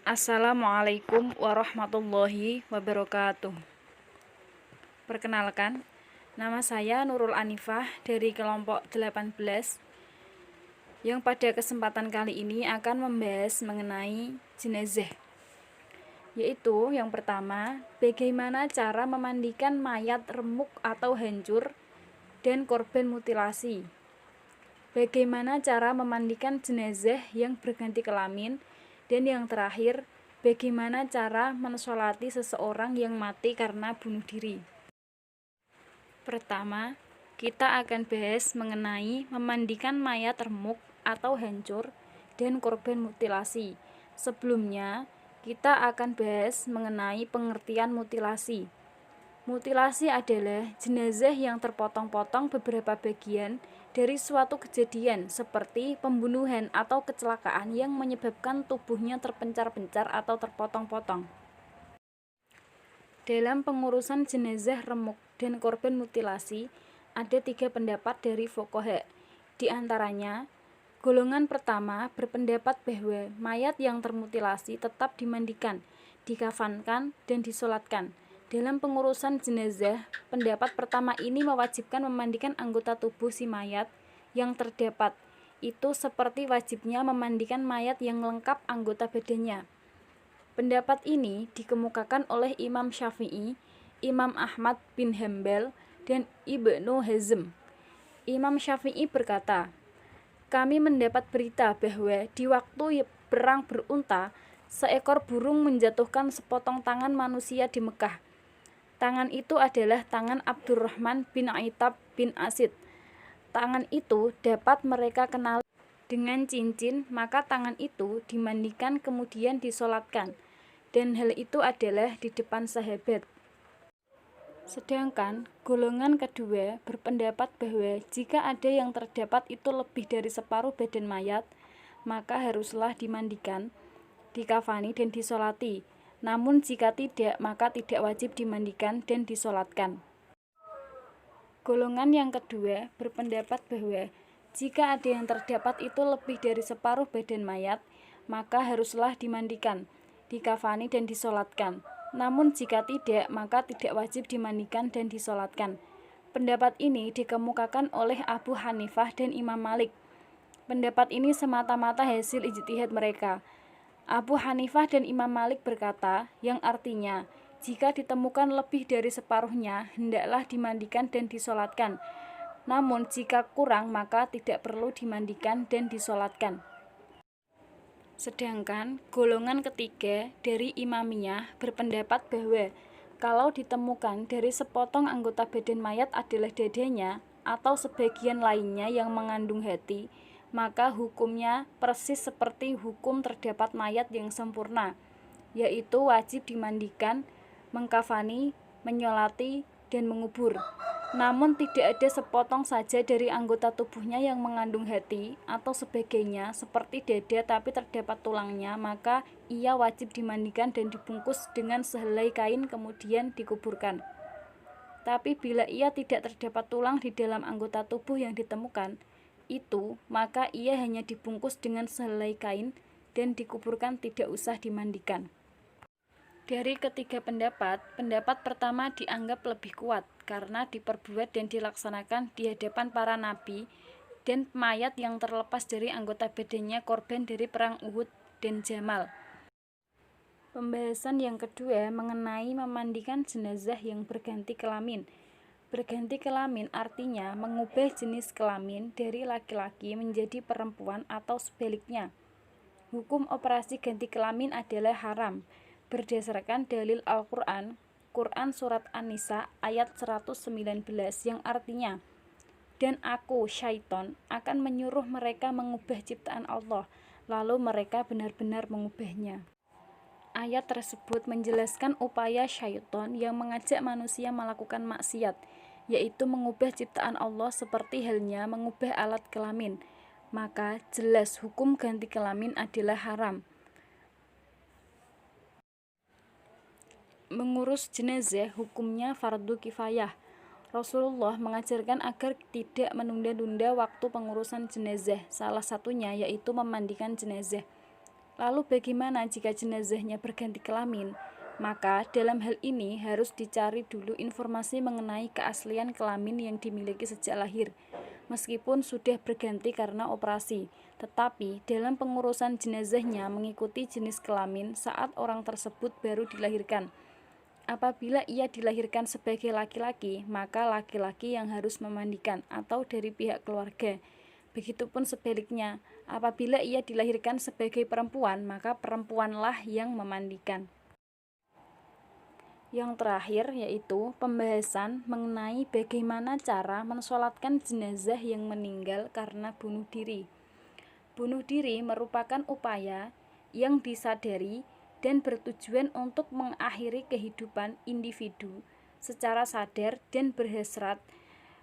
Assalamualaikum warahmatullahi wabarakatuh. Perkenalkan, nama saya Nurul Anifah dari kelompok 18 yang pada kesempatan kali ini akan membahas mengenai jenazah. Yaitu yang pertama, bagaimana cara memandikan mayat remuk atau hancur dan korban mutilasi. Bagaimana cara memandikan jenazah yang berganti kelamin. Dan yang terakhir, bagaimana cara mensolati seseorang yang mati karena bunuh diri. Pertama, kita akan bahas mengenai memandikan mayat remuk atau hancur dan korban mutilasi. Sebelumnya, kita akan bahas mengenai pengertian mutilasi. Mutilasi adalah jenazah yang terpotong-potong beberapa bagian dari suatu kejadian seperti pembunuhan atau kecelakaan yang menyebabkan tubuhnya terpencar-pencar atau terpotong-potong. Dalam pengurusan jenazah remuk dan korban mutilasi, ada 3 pendapat dari fuqaha. Di antaranya, golongan pertama berpendapat bahwa mayat yang termutilasi tetap dimandikan, dikafankan, dan disolatkan. Dalam pengurusan jenazah, pendapat pertama ini mewajibkan memandikan anggota tubuh si mayat yang terdapat. Itu seperti wajibnya memandikan mayat yang lengkap anggota badannya. Pendapat ini dikemukakan oleh Imam Syafi'i, Imam Ahmad bin Hambal, dan Ibnu Hazm. Imam Syafi'i berkata, "Kami mendapat berita bahwa di waktu perang berunta, seekor burung menjatuhkan sepotong tangan manusia di Mekah. Tangan itu adalah tangan Abdurrahman bin Aitab bin Asid. Tangan itu dapat mereka kenali dengan cincin, maka tangan itu dimandikan kemudian disolatkan, dan hal itu adalah di depan sahabat." Sedangkan golongan kedua berpendapat bahwa jika ada yang terdapat itu lebih dari separuh badan mayat, maka haruslah dimandikan, dikafani, dan disolati. Namun jika tidak, maka tidak wajib dimandikan dan disolatkan. Golongan yang kedua berpendapat bahwa jika ada yang terdapat itu lebih dari separuh badan mayat, maka haruslah dimandikan, dikafani, dan disolatkan. Namun jika tidak, maka tidak wajib dimandikan dan disolatkan. Pendapat ini dikemukakan oleh Abu Hanifah dan Imam Malik. Pendapat ini semata-mata hasil ijtihad mereka. Abu Hanifah dan Imam Malik berkata, yang artinya, jika ditemukan lebih dari separuhnya, hendaklah dimandikan dan disolatkan. Namun jika kurang, maka tidak perlu dimandikan dan disolatkan. Sedangkan golongan ketiga dari Imamiyah berpendapat bahwa kalau ditemukan dari sepotong anggota badan mayat adalah dadanya atau sebagian lainnya yang mengandung hati, maka hukumnya persis seperti hukum terdapat mayat yang sempurna, yaitu wajib dimandikan, mengkafani, menyolati, dan mengubur. Namun tidak ada sepotong saja dari anggota tubuhnya yang mengandung hati atau sebagainya seperti dada tapi terdapat tulangnya, maka ia wajib dimandikan dan dibungkus dengan sehelai kain kemudian dikuburkan. Tapi bila ia tidak terdapat tulang di dalam anggota tubuh yang ditemukan itu, maka ia hanya dibungkus dengan sehelai kain dan dikuburkan, tidak usah dimandikan. Dari ketiga pendapat, pendapat pertama dianggap lebih kuat karena diperbuat dan dilaksanakan di hadapan para nabi dan mayat yang terlepas dari anggota badannya korban dari perang Uhud dan Jamal. Pembahasan yang kedua mengenai memandikan jenazah yang berganti kelamin. Berganti kelamin artinya mengubah jenis kelamin dari laki-laki menjadi perempuan atau sebaliknya. Hukum operasi ganti kelamin adalah haram berdasarkan dalil Al-Quran, Quran Surat An-Nisa ayat 119 yang artinya, "Dan aku, syaiton, akan menyuruh mereka mengubah ciptaan Allah, lalu mereka benar-benar mengubahnya." Ayat tersebut menjelaskan upaya syaiton yang mengajak manusia melakukan maksiat, yaitu mengubah ciptaan Allah seperti halnya mengubah alat kelamin. Maka jelas hukum ganti kelamin adalah haram. Mengurus jenazah hukumnya fardu kifayah. Rasulullah mengajarkan agar tidak menunda-nunda waktu pengurusan jenazah, salah satunya yaitu memandikan jenazah. Lalu bagaimana jika jenazahnya berganti kelamin? Maka dalam hal ini harus dicari dulu informasi mengenai keaslian kelamin yang dimiliki sejak lahir. Meskipun sudah berganti karena operasi, tetapi dalam pengurusan jenazahnya mengikuti jenis kelamin saat orang tersebut baru dilahirkan. Apabila ia dilahirkan sebagai laki-laki, maka laki-laki yang harus memandikan atau dari pihak keluarga. Begitupun sebaliknya, apabila ia dilahirkan sebagai perempuan, maka perempuanlah yang memandikan. Yang terakhir yaitu pembahasan mengenai bagaimana cara mensolatkan jenazah yang meninggal karena bunuh diri. Bunuh diri merupakan upaya yang disadari dan bertujuan untuk mengakhiri kehidupan individu secara sadar dan berhasrat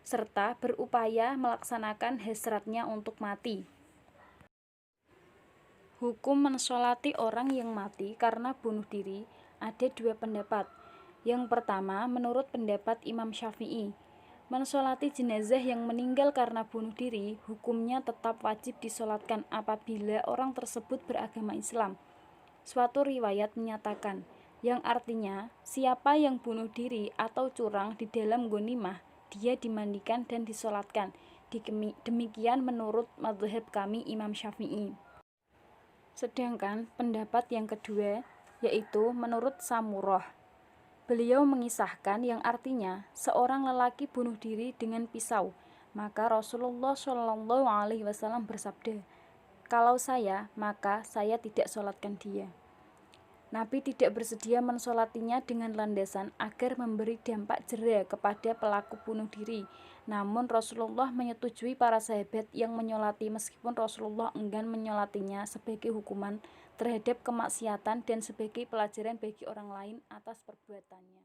serta berupaya melaksanakan hasratnya untuk mati. Hukum mensolati orang yang mati karena bunuh diri ada dua pendapat. Yang pertama, menurut pendapat Imam Syafi'i, mensolati jenazah yang meninggal karena bunuh diri, hukumnya tetap wajib disolatkan apabila orang tersebut beragama Islam. Suatu riwayat menyatakan, yang artinya, siapa yang bunuh diri atau curang di dalam ghanimah, dia dimandikan dan disolatkan. Demikian menurut mazhab kami Imam Syafi'i. Sedangkan pendapat yang kedua, yaitu menurut Samurah. Beliau mengisahkan yang artinya, seorang lelaki bunuh diri dengan pisau. Maka Rasulullah SAW bersabda, kalau saya, maka saya tidak sholatkan dia. Nabi tidak bersedia mensolatinya dengan landasan agar memberi dampak jera kepada pelaku bunuh diri. Namun Rasulullah menyetujui para sahabat yang menyolati meskipun Rasulullah enggan menyolatinya sebagai hukuman terhadap kemaksiatan dan sebagai pelajaran bagi orang lain atas perbuatannya.